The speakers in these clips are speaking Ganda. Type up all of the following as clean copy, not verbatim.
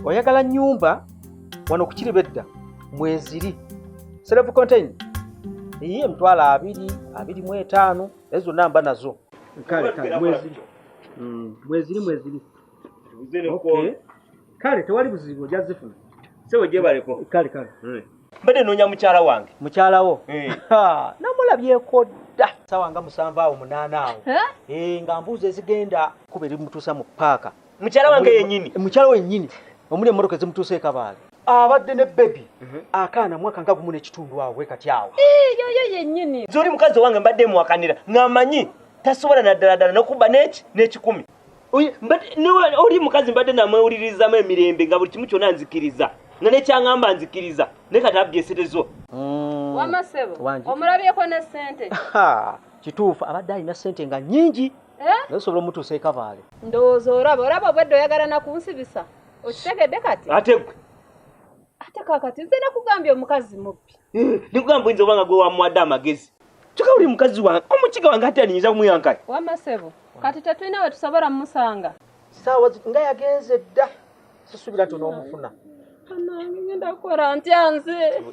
oyagala nyumba wano ku KIRIBEDDA mweziri self contained iye mtwala 25 ezo namba nazo kale mweziri okay kale tewali buzibu jazifuna sewe jebaleko kale mbade nonya mukyala wange mukyalawo namulabyeko dda sawa nga 7 awo 8 awo nga mbuuzi ezigenda kuba eri mutuusa mu paaka mukyala wange yennyini mukyala wennyini omuli emmotoka ezimutuusa ekabaale abadde ne bebi akaana mwaka nga gumu n'ekitundu awo kati awo yoyo yennyini zoli mukazi wange mbadde muwakanira ng'amanyi tasobola naddala nokuba n'ekikumi oli mukazi mbadde namwewulirizamu emirembe nga buli kimu kyonna nzikiriza nga nekyaŋŋamba nzikiriza naye kati abyesetezo wamasebo omulabyeko ne ssente kituufu abadde alina ssente nga nnyingi nasobola omutuusa ekabaale ndowooza olaba obwedde oyagala nakunsibisa okitegedde kati ate gwe ate kakati nze nakugambye omukazi mubbi nikugamba oyinza obanga gwe wamuwadde amagezi kyokka buli mukazi wange omukiga wange ate aliyinza kumuyankala wamasebo kati tetulina we tusobola mumusanga saawa nga yagenze dda sisuubira nti onoomufuna nange ngenda kukola ntya nze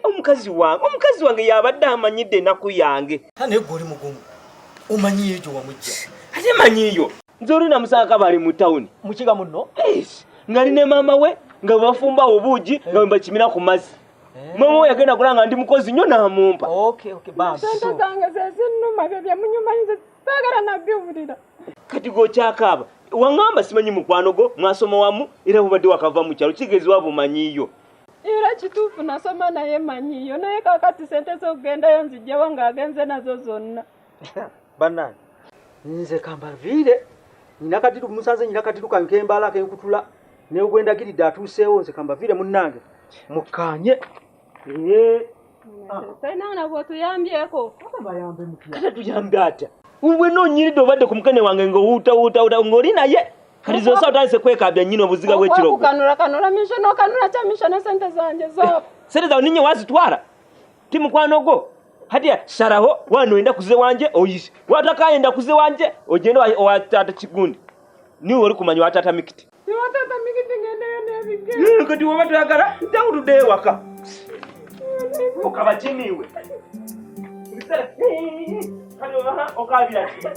omukazi wange yabadde amanyidde ennaku yange naye gwe oli mugumu omanyiyo egyo wamujja ate manyiyo nze oli namusanga bali mu tawuni mukiga muno ngali ne maama we nga bafumba obuugi nga mbakimira ku mazzi mama we yagenda kulanga ndi mukozi nnyo n'amumpa sente zange zezinnuma byo byemunyumanyize saagala nabiwulira kati gwokyakaaba waŋŋamba simanyi mukwano go mwasoma wamu era bubadde wakava mu kyalo kigezwa bumanyiyo era kituufu nasoma naye manyiyo naye kakati sente z'okugendayo nzijjawo ng'agenze nazo zonna bannange nze kambaviire musanze nyina katiru kankembala kenkutula naye ogwendagiridde atuuseewo nze kambaviire munnange mukkaanye sainaana bwotuyambyeko kata tuyambe ata wenna onyiridde obadde ku mukene wange ng'owuutawuuta ng'oli naye kati zosa otandise kwekabya nnyini obuziga bw'ekirogo kanula mishono kanula kya mishono sente zange zaapo sente zawe ninye wazitwala ti mukwano gwo hatiya saraho wano enda kuze wanje oyise watakayenda kuze wanje ogenda owatata kigundi niwe oli kumanya watata mikiti watata mikiti ngendeyo nebige kati woba toyagala tawutuddeyo waka okaba kimiwe okabira ki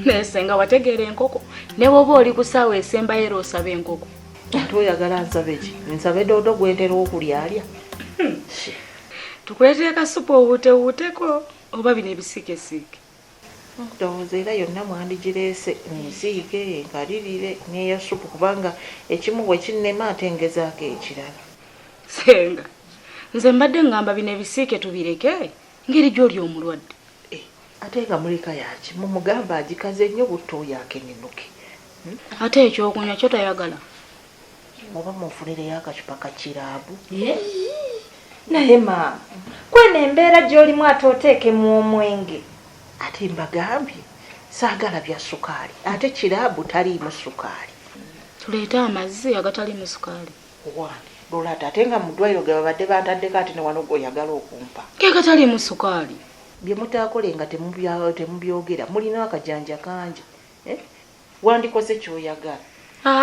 nesenga wategeera enkoko ne bwoba oli ku ssaawa esembayo era osaba enkoko ate oyagala nsabe ki nsabe doodo gwentera okulyalya tukuleteeka supu owuutewuuteko oba bino ebisikesiike ndowooza era yonna mwandigireese nsiike enkalirire n'eya supu kubanga ekimu bwe kinnema ate ngezaako ekirala senga nze mbadde ngamba bino ebisiike tubireke ngeri gy'oli omulwadde ate nga muleka yaki mumugamba agikaze nnyo butto yakenenuke ate ekyokunywa kyo tayagala oba munfunireyo akacupa kakiraabu naye maama kwena embeera gy'olimu ate oteekemu omwenge ate mbagambye saagala bya sukaali ate kiraabu taliimu sukaali tuleete amazzi agataliimu sukaali wani lolata ate nga mu ddwaliro ge babadde bantaddeko ate ne wano gweoyagala okumpa ke gataliimu sukaali bye mutaakolenga temubyogera mulina akajanja kangi wandikoze kyoyagala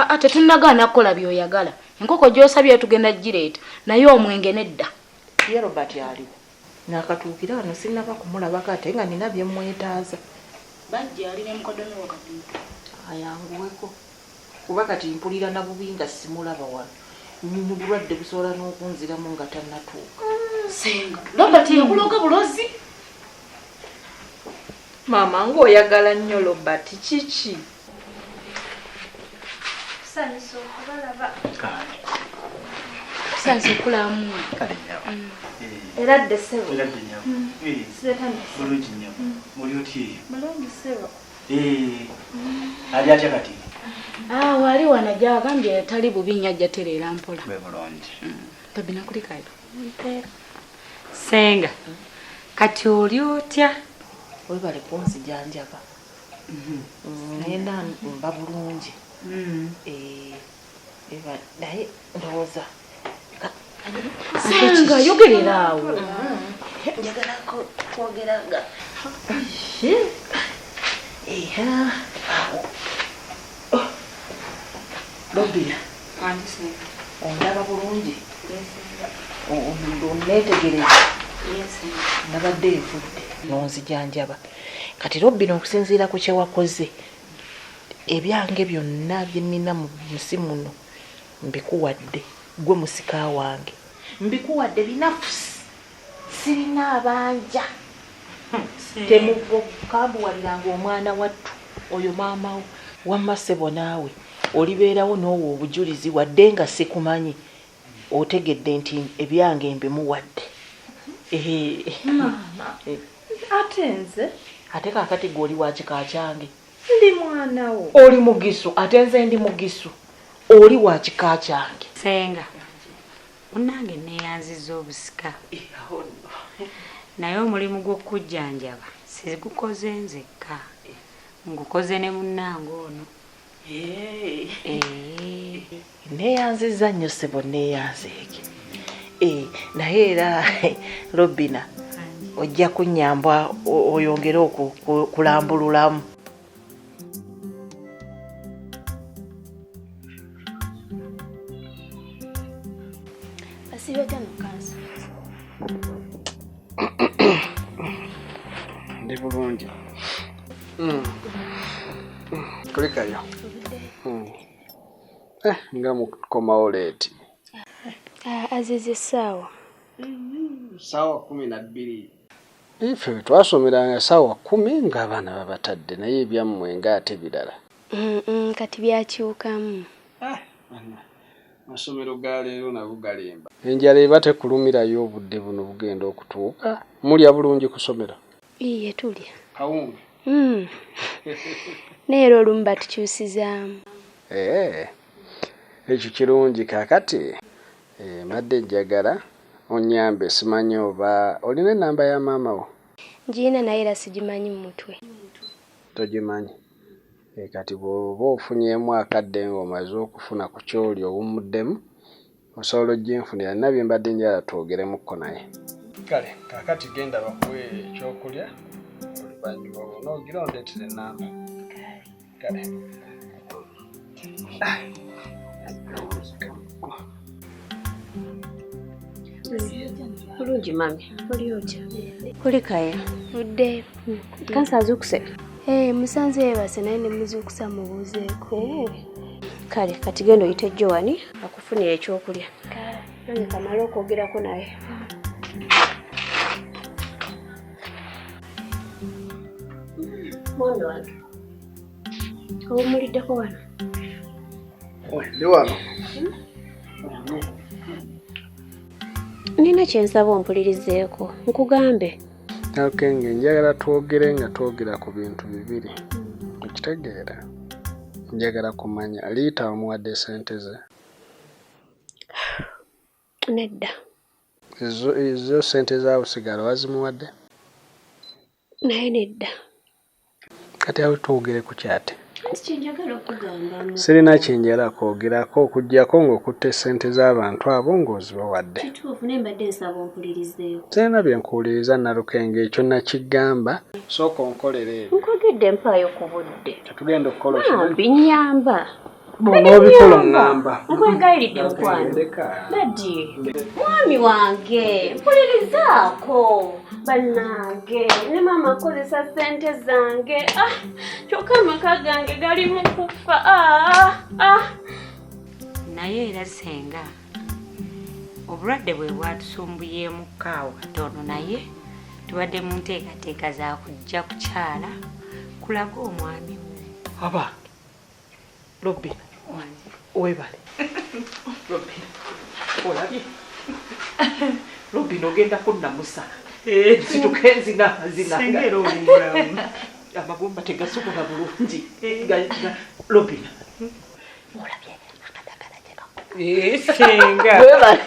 ate tunnagaana kukola byoyagala enkoko gy'osabye tugenda gireeta naye omwenge nedda ye Robert aliwo nakatuukira wano sinnaba kumulabako ate nga nina bye mwetaaza bajja ali ne mukoddomi wakati ayanguweko kuba kati mpulira na bubi nga simulaba wano mu bulwadde busobola n'okunziramu nga tannatuuka senga Robert yakuloga bulozi maama ng'oyagala nnyo Robert kiki sanso kubalaba sanso kulamu era dde sebo bulungi nnyo muli oti mulungi sebo ali atya kati wali wanajja agambye tali bubi nnyo ajja tereera mpola bwe bulungi tabina kulikayo senga kati oli otya webale kunzijanjaba nenda mba bulungi naye ndowooza senga yogerera awo njagala kwogeraga. Bobi, ondaba bulungi? Onneetegereza? Nabadde nfudde n'onzijanjaba. Kati Robbi n'okusinziira ku kye wakoze, ebyange byonna bye nnina mu nsi muno mbikuwadde, gwe musika wange. Mbikuwadde binafusi, sirina abanja. Temukambuwaliranga omwana wattu oyo maama wo. Wamma ssebo naawe olibeerawo n'owo obujulizi wadde nga sikumanyi, otegedde nti ebyange mbimuwadde. Ate nze? Ate kaakati gw'oli wa kika kyange. Ndi mwana wo. Oli mugisu, ate nze ndi mugisu. Oli wa kika kyange. Senga, munange neeyanziza obusika. Naye omulimu gw'okujjanjaba sigukoze nzekka, ngukoze ne munnange ono. Neeyanziza nnyo ssebo, neeyanzeege. Naye era Robina, ojja kunnyamba oyongere okulambululamu. Ndi bulungi. Kulikayo. Nga mukomawo leeti. Azize ssaawa. Ssaawa 12. Ife twasomeranga ssaawa 10 ng'abaana babatadde, naye ebyammwe ng'ate birala. Kati byakyukamu. Amasomero ga leero nago galemba. Enjala eba tekulumirayo obudde buno bugenda okutuuka. Mulya bulungi ku ssomero? Iye tulya. Kawunga? Neero olumu batukyusizaamu. Ekyo kirungi kaakati. Madde njagala onyambe, simanyi oba olina ennamba ya maama wo? Ngiina naye era sigimanyi mu mutwe. Togimanyi? Kati bw'oba ofunyeemu akadde ng'omaze okufuna ku kyoli owummuddemu, osobola oginfunira. Nina bye mbadde njagala twogeremukko naye. Kale, kaakati genda bakuwe ekyokulya, oluvannyuma onoogira ondeetere ennamba. Kale. Bulungi mami, oli otya? Kulikayo. Budde. Kansa azuukuse? Musanze yeebase naye ne muzuukusa mubuuzeeko. Kale, kati genda oyite Joani akufunira ekyokulya. Nange kamala okwogerako naye. Mwana wange, owumuliddeko wano? Ndi wano. Nina kyensaba ompulirizeeko, nkugambe. Nakenge njagala twogere nga twogera ku bintu bibiri. Okitegeera? Njagala kumanya Liita omuwadde ssente ze? Nedda. Ezo ssente zaawe sigala wazimuwadde? Naye nedda. Kati awo twogere ku kyate. Kinjagala okugamba. Sirina kyenjala kwogerako okuggyako ng'okutte ssente z'abantu abo ng'ozibawadde. Kituufu naye mbadde nsaba ompulirizeeko. Sirina bye nkuwuliriza Nalukenge, ekyo nakigamba. Sooka onkolere ebyo. Nkwogedde empaayo ku budde. Tetugenda okukola okimanyi. Binyamba. N'obikola ŋŋamba. Nkwegayiridde mukwano. Daddy, mwami wange, mpulirizaako. Bannange, ne maama akozesa ssente zange. Kyokka amaka gange gali mu kufa. Naye era senga, obulwadde bwe bwatusumbuyemu kaawo katono, naye tubadde mu nteekateeka za kujja kukyala kulaga omwami we. Aba Robbi, webale. Robbi, olabye? Robbi n'ogenda kunnamusa. Situke zina. Sengera omulamu. Amagumba tegasobola bulungi. Robbi. Olabye akadagala gye kako. Senga. Webale.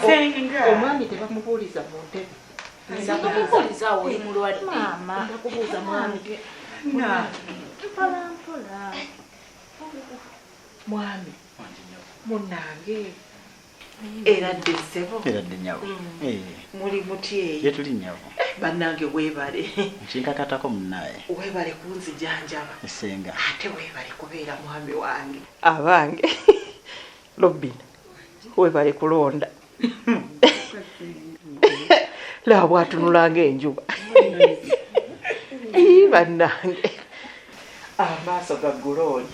Senga. Omwami tebamubuuliza mu ntebe. Nsakubuuliza oli mulwadde. Mama. Nsakubuuza mwami. Mpola. Mwami. Munnange Era ddessebo. Era ddenyabo. Muli mutye. Ye tuli nyabo. Bannange weebale. Nkinkakatako munnaye. Weebale kunzijanjaba. Esenga. Ate weebale kubeera mwami wange. Abange. Robin. Weebale kulonda. La bwatunulanga enjuba. Bannange. Amaaso gaggulooye.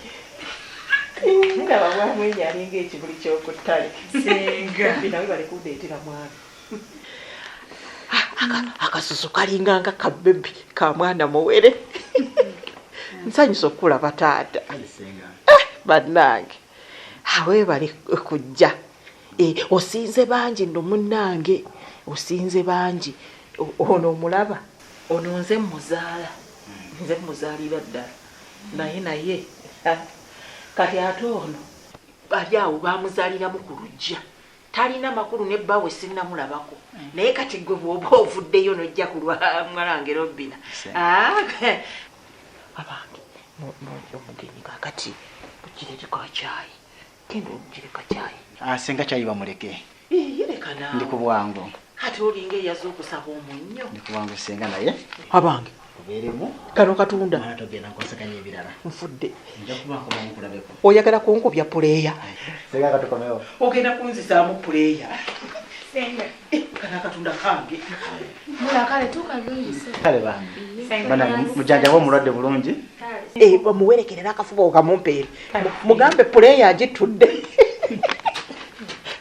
Ndaba bwamwenya alinga ekibuli ky'okuttale. Senga. Nawe bali kundeetera mwami. Akasusu kalinga nga kabbebi ka mwana muwere. Nsanyusa okulaba taata. Bannange. Awe bali kujja. Osinze bangi nno munnange. Osinze bangi. Ono omulaba. Ono nze muzaala. Nze muzaalira ddala. Naye. Kati ate ono bali awo bamuzaaliramu ku luggya. Talina makulu ne bbawe sinnamulabako. Naye kati gwe bw'oba ovuddeyo n'ojja ku lwa mwalange Robina. Abange omugenyi kakati mugirire ka caayi. Genda omugire ka caayi. Senga caayi bamuleke. Yereka naawe. Ndi ku bwangu. Ate olinga eyaza okusaba omunnyo. Ndi ku bwangu senga naye. Abange. Obeeremu. Kano katunda. Togenda nkwasaganya ebirala. Nfudde. Nja kubaako bamukulabeko. Oyagala kunkubya puleeya. Senga katukomewo. Ogenda kunzisaamu puleeya. Senga. Kana katunda kange. Mula kale tukaguyise. Kale bange. Bana mujanjabo omulwadde bulungi. Bamuwerekerera akafuba okamumpeere. Mugambe puleeya agitudde.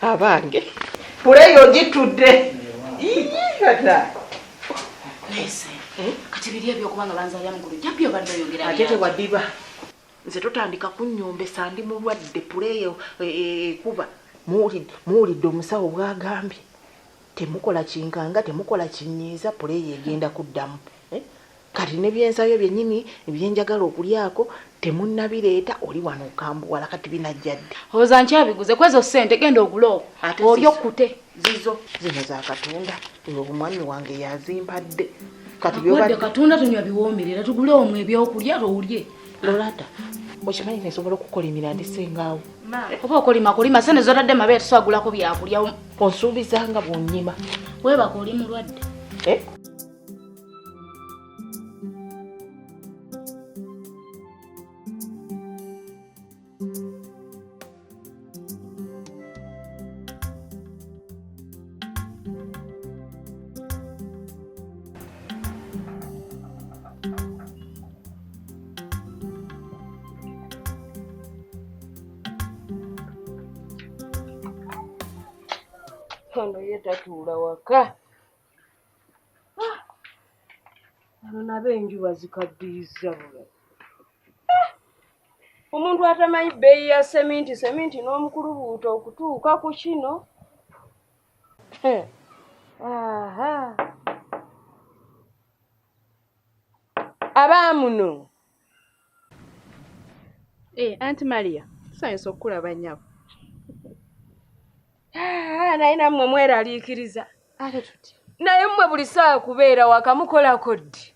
Abange. Puleeya ogitudde. Kata. Lese. Kati biri ebyokubanga banzaalira mukulu jjapyo badde oyogera. Ate tewadiba. Nze totandika kunnyombesa ndi mulwadde puleeya kuba. Muwulidde omusawo bw'agambye. Temukola kinkanga, temukola kinyiiza, puleeya egenda kuddamu. Kati ne byensayo byennyini ebyenjagala okulyako temunnabireeta oli wano okambuwala kati binajja dda. Oza nkyabiguze kwezo ssente genda oguloo. Oli okkute. Zizo zino za katunda. Oyo omwami wange yazimpadde. Kati byobadde katunda tunywa biwoomerera tugule omwe ebyokulya lowulye. Lolata, okimanyi nesobola okukola emirandi sengaawo. Oba okolima sente zotadde mabeere tusagulako byakulya. Onsuubizanga bw'onnyima. Weebaka oli mulwadde. Kano yetatuula waka. Ano nabe enjuba zikaddiyiza bula. Omuntu atamanyi bbeeyi ya seminti n'omukulubuuto okutuuka ku kino. Aha. Abaamuno. Auntie Maria, tusanyusa okulaba nnyabo. Naye nammwe mweraliikiriza. Ate tuti. Naye mmwe buli ssaawa kubeera waka mukolako ddi.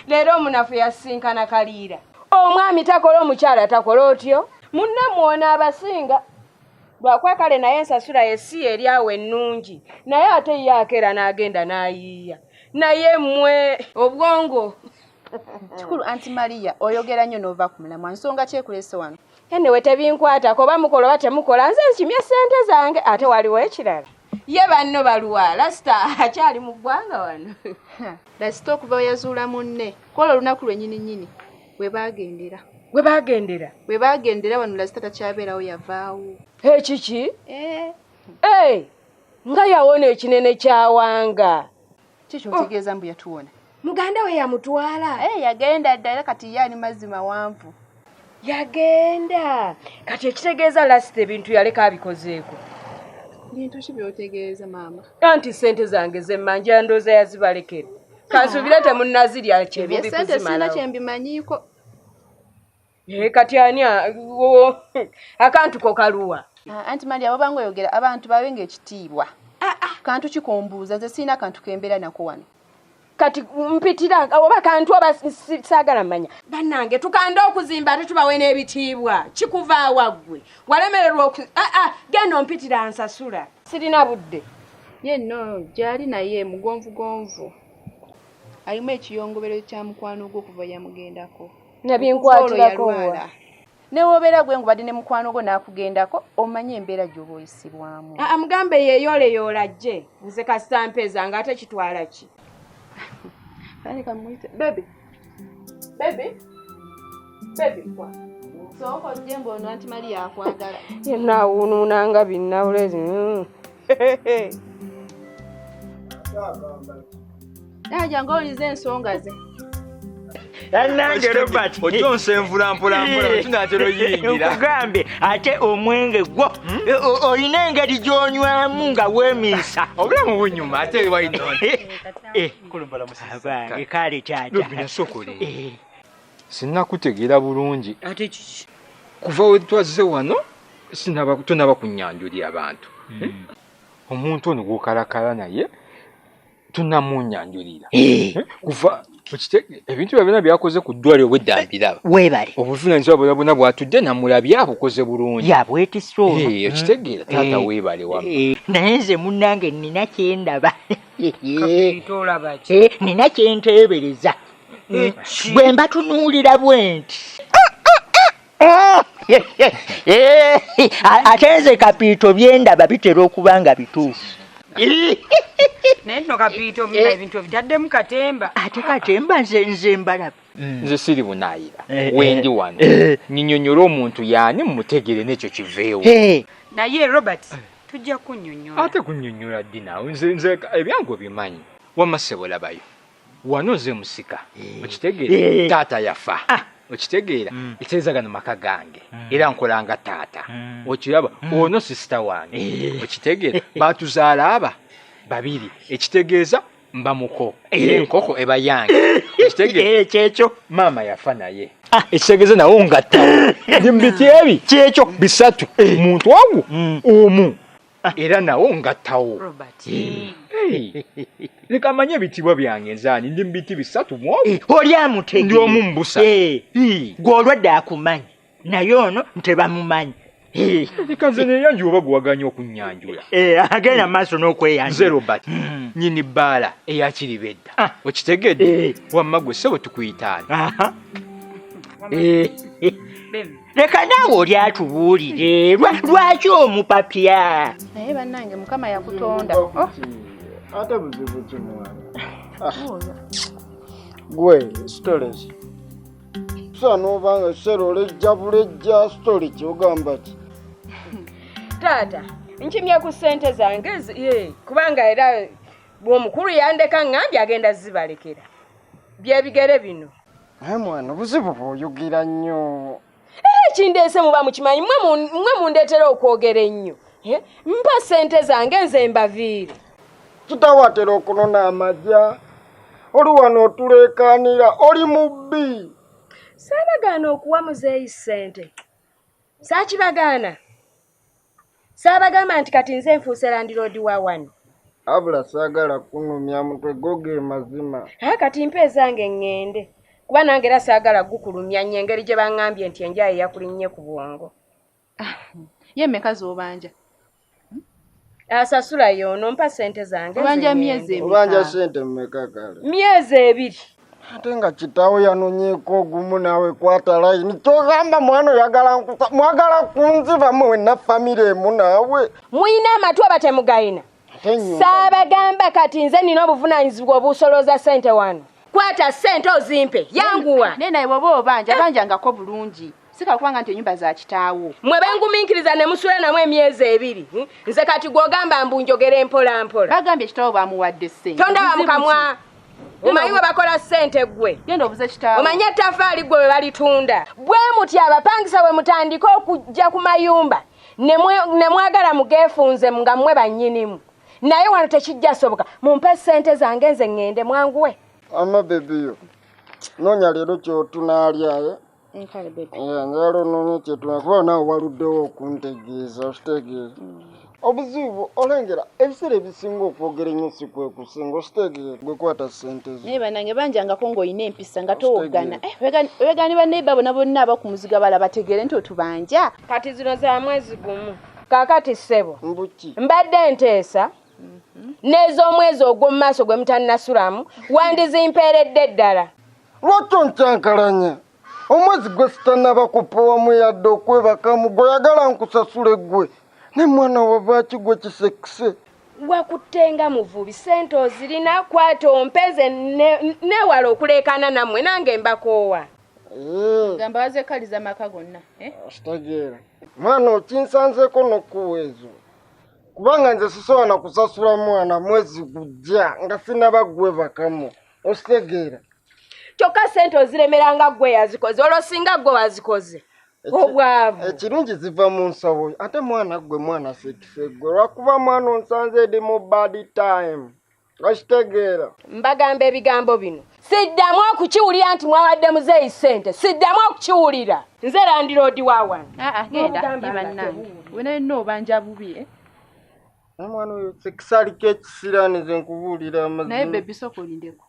Leero omunafu yasinkana kaliira. Omwami takola omukyala takola otyo. Munnammwe ono abasinga. Lwakwekale naye ensasula yesi eri awo ennungi. Naye ate ye akeera n'agenda n'ayiiya. Naye mmwe obwongo. Kikulu Auntie Maria oyogera nnyo n'ova ku mulamwa. Nsonga ki ekulese wano? Enewe tebinkwatako oba mukola oba temukola nze nkimye ssente zange ate waliwo ekirala. Ye banno baluwa lasita akyali mu ggwanga wano. Lasita okuva we yazuula munne kola olunaku lwennyini nnyini we baagendera. We baagendera wano lasita takyabeerawo yavaawo. Kiki? Nga yawona ekinene kyawanga. Kiki otegeeza mbu yatuwona? Muganda we yamutwala. Yagenda ddala kati ye ali mazzi mawanvu. Yagenda. Kati ekitegeeza lasita ebintu yaleka abikozeeko. Bintu ki by'otegeeza maama? Anti ssente zange zemmanja ndooza yazibalekera. Kansuubira temunnazirya kivubi kuzimalawo. Ssente sina kyembimanyiiko. Kati ani akantu ko kaluwa? Auntie Maria bw'obanga oyogera abantu babenga ekitiibwa. Kantu kikombuuza nze sirina kantu kembeera nako wano. kati mpitira oba kantu oba saagala manya bannange tukanda okuzimba ate tubawe n'ebitiibwa kikuva waggwe walemererwa genda ompitira nsasula sirina budde yenno gyali naye mugonvugonvu alimu ekiyongobero kya mukwano gwo kuva yamugendako nabinkwatirako newobeera gwe ngubadde ne mukwano gwo n'akugendako omanye embeera gy'oba oyisibwamu amugambe yeeyoleyoola jje nze kasitampeza nga ate kitwala ki kwa sooka ojje ng'ono anti mali akwagala yenna awunuunanga binnawulezi aja ng'oliza ensonga ze nange Robert ojonse envula mpola tunatero yingira nkugambe ate omwenge gwo olina engeri gy'onywamu nga weemiisa obulamu bunyuma ate wainone kulumbala musibange kale kyata sokole sinnakutegeera bulungi ate kiki kuva we twaze wano tunaba kunyanjulira abantu omuntu ono gwokalakala naye tunamunyanjulira kuva ebintu byonna byakoze ku ddwaliro bweddambira weebale obuvunaanyizibwa bwona bwatudde namulabye abukoze bulungi yabwetiso okitegeera taata weebale wamu naye nze munnange nina kyendaba nina kyenteebereza bwe mbatunuulira bwe nti ate nze kapiito byendaba bitera okuba nga bituufu naye nno kapiito mina ebintu ebitaddemu katemba ate katemba nze mbalaba nze siri bunaayira wendi wano nyinyonyola omuntu yaani mumutegere n'ekyo kiveewo naye Robert tujja kunnyonnyola ate kunnyonnyola ddi naawe nze ebyange bimanyi wamma sebolabayo wano nze musika okitegeera taata yafa okitegeera ekitegeeza gano maka gange era nkolanga taata okiraba ono sisita wange okitegeera batuzaala aba babiri ekitegeeza mba muko enkoko eba yange ekitegeera kyekyo maama yafa naye ekitegeeza nawo ngattawo ndi mubiti ebi kyekyo bisatu muntu wagu omu era nawo ngattawo leka manye ebitibwa byange nzaani ndi mubiti bisatu mwomu oli amutegere ndi omu mbusa gw'olwadde akumanyi naye ono ntebamumanyi leka nze neyanjula oba guwaganya okunyanjula agenda maaso n'okweyanjula nze Robert nyini bbaala eya KIRIBEDDA okitegedde wamma gwe ssebo tukuyitaani leka naawe oli atubuulire lwaki omupapya naye bannange mukama yakutonda ate buzibu ki mwana gwe storage sanoobanga sero olejja bulejja story kyogamba ki taata nkimye ku ssente zange kubanga era bw'omukulu yandeka ngambye agenda zibalekera byebigere bino aye mwana buzibu bw'oyogera nnyo ekindeese muba mukimanyi mmwe mundeetera okwogera ennyo mpa ssente zange nze mbaviire kitawatera okunona amajja oli wano otuleekaanira oli mubbi saabagaana okuwa muzeeyi ssente saakibagaana saabagamba nti kati nze nfuuse landiroodi wa wano abula saagala kunumya mutwe goge mazima kati mpa ezange ŋŋende kuba nange era saagala gukulumya nnyo engeri gye baŋŋambye nti enjaye yakulinnye ku bwongo ye mmeka z'obanja asasula y'ono mpa ssente zange obanja myezi emeka obanja ssente mmeka kale myezi 2 ate nga kitaawo yanonyeeko ogumu naawe kwata layini kyogamba mwana oyagala nkusa mwagala kunziba mwenna famire emu naawe muyina amatu aba temugayina saabagamba kati nze nina obuvunaanyizibwa obusolooza ssente wano kwata ssente ozimpe yanguwa naye naye bwoba obanja banjangako bulungi sikakubanga nti ennyumba za kitaawo mwe bengumiikiriza ne musula namwe emyezi 2 nze kati gw'ogamba mbu njogere mpola mpola bagambye ekitaawo bamuwadde ssente tondaba mukamwa omanyi we bakola ssente ggwe genda obuze kitaawo omanye ettafaali ggwe we balitunda bwe muti abapangisa bwe mutandika okujja ku mayumba ne mwagala mugeefunze nga mmwe bannyinimu naye wano tekijja soboka mumpe ssente zange nze ŋŋende mwanguwe amabebiyo noonya leero kyotunaalyaye njalo noonye kyetunakuba naawe waluddewo okuntegeeza okitegeeza obuzibu olengera ebisere bisinga okwogera ennyo si kwe kusinga ositegeera gwe kwata ssente zo naye banange banjangako ng'olina empisa nga towoggana wegani baneiba bona bonna abakumuziga bala bategeere nti otubanja kati zino za mwezi gumu kaakati ssebo mbuki mbadde nteesa n'ez'omwezi ogw'omu maaso gwe mutannasulamu wandizimpeeredde ddala lwaki onkyankalanya omwezi gwe sitannaba kupowamu yadde okwebakamu gw'oyagala nkusasule ggwe ne mwana wavaaki gwe kisekise wakuttenga muvubi sente ozirina kwata ompeze newala okuleekana nammwe nange mbakoowa gamba wazekaliza amaka gonna kitegeera mwana okinsanzeeko n'okkuweezo kubanga nze sisobola kusasula mwana mwezi gujja nga sinaba gwebakamu okitegeera kyokka sente oziremeranga ggwe yazikoze olwo singa ggwe wazikoze obwavu ekirungi ziva mu nsawo ate mwana ggwe mwana sekise ggwe lwakuba mwana onsanze edi mu bad time okitegeera mbagamba ebigambo bino siddamu okukiwulira nti mwawadde muzeeyi ssente siddamu okukiwulira nze landiroodi wa wano genda bannange wenalina obanja bubi omwana oyo sekise aliko ekisiraanize nkubuulira amazima naye bebisooka olindeko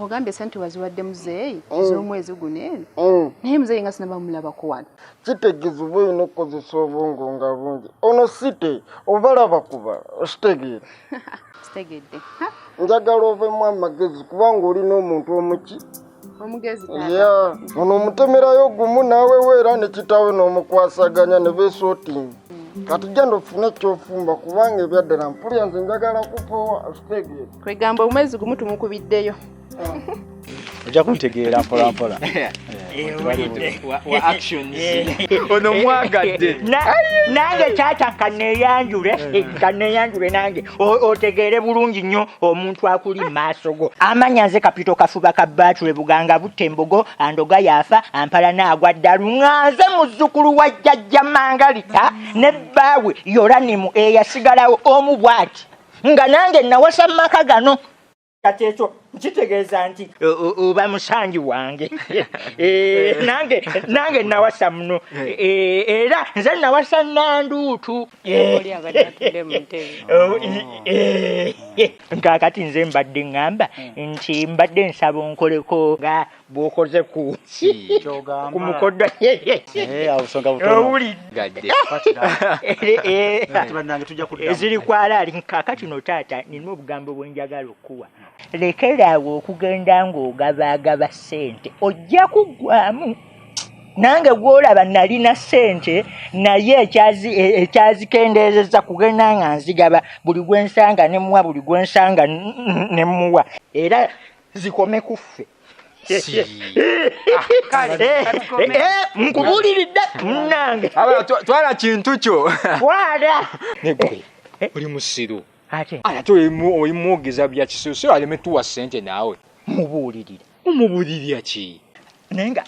ogambye sente waziwadde muzeeyi z'omwezi guno eno naye muzeeyi nga sinaba mulabako wano kitegeeza oba olina okukozesa obwongo nga bungi ono site obalaba kubala okitegeera kitegedde njagala ovemu amagezi kubanga olina omuntu omuki omugezi ono omutemerayo gumu naawe weera ne kitaawe n'omukwasaganya ne beesootinga kati genda ofune ekyofumba kubanga ebyaddala mpulya nze njagala kupowa okitegeera kwegamba omwezi gumu tumukubiddeyo ojja kuntegeera mpolampola ono mwagadde nange taata kaneyanjule nange otegeere bulungi nnyo omuntu akuli mu maaso go amanya nze kapito kafuba ka batule buganga butte embogo andoga yafa ampala naagwa ddalu nganze muzzukulu wa jjajja mangalika ne bbaawe yoranimu eyasigalawo omu bw'ati nga nange nawasa mu maka gano kati ekyo nkitegeeza nti oba musangi wange nange nawasa muno era nze nawasa nanduutu kakati nze mbadde ŋŋamba nti mbadde nsaba onkoleko nga bw'okoze ku mukodo eziri kwalaali kakati no taata nina obugambo bwenjagala okuwa lekeraawo okugenda ng'ogabagaba ssente ojja kuggwamu nange gwolaba nalina ssente naye ekyazikendeezezza kugenda nga nzigaba buli gwensanga ne muwa buli gwensanga ne muwa era zikome kuffe nkubuuliridde munange twala kintu kyo twala oli musiru ate oyimwogeza bya kisuso aleme tuwa ssente naawe umubuulirira ki naye nga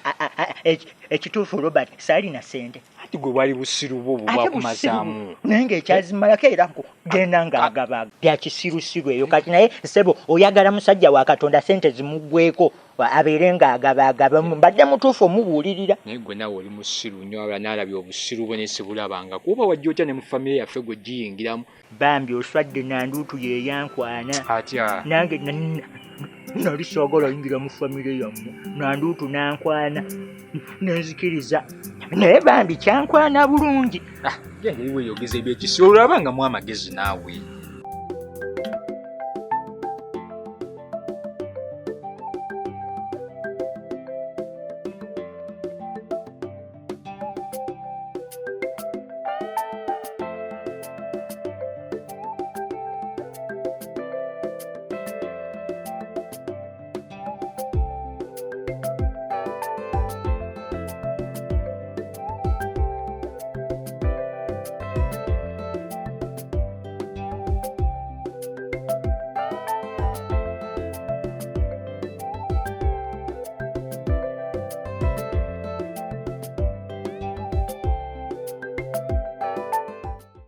ekituufu Robert saalina ssente ati gwe bwali busiru bwo bubwakumazaamu naye nga ekyazimalako era genda ngaagaba bya kisirusiru eyo kati naye ssebo oyagala musajja wa Katonda ssente zimuggweko abeere ngaagaba mbadde mutuufu omubuulirira naye gwe naawe oli musiru nnyo abala naalabya obusiru bwe nesibulabanga kuba wajja otya ne mu famire yaffe gwe giyingiramu bambi oswadde nanduutu yeyankwana atya nange nali soogala oyingira mu famire yammwe nanduutu nankwana nenzikiriza naye bambi kyankwana bulungi genda ebiweeyogeza ebyekisi olaba nga mu amagezi naawe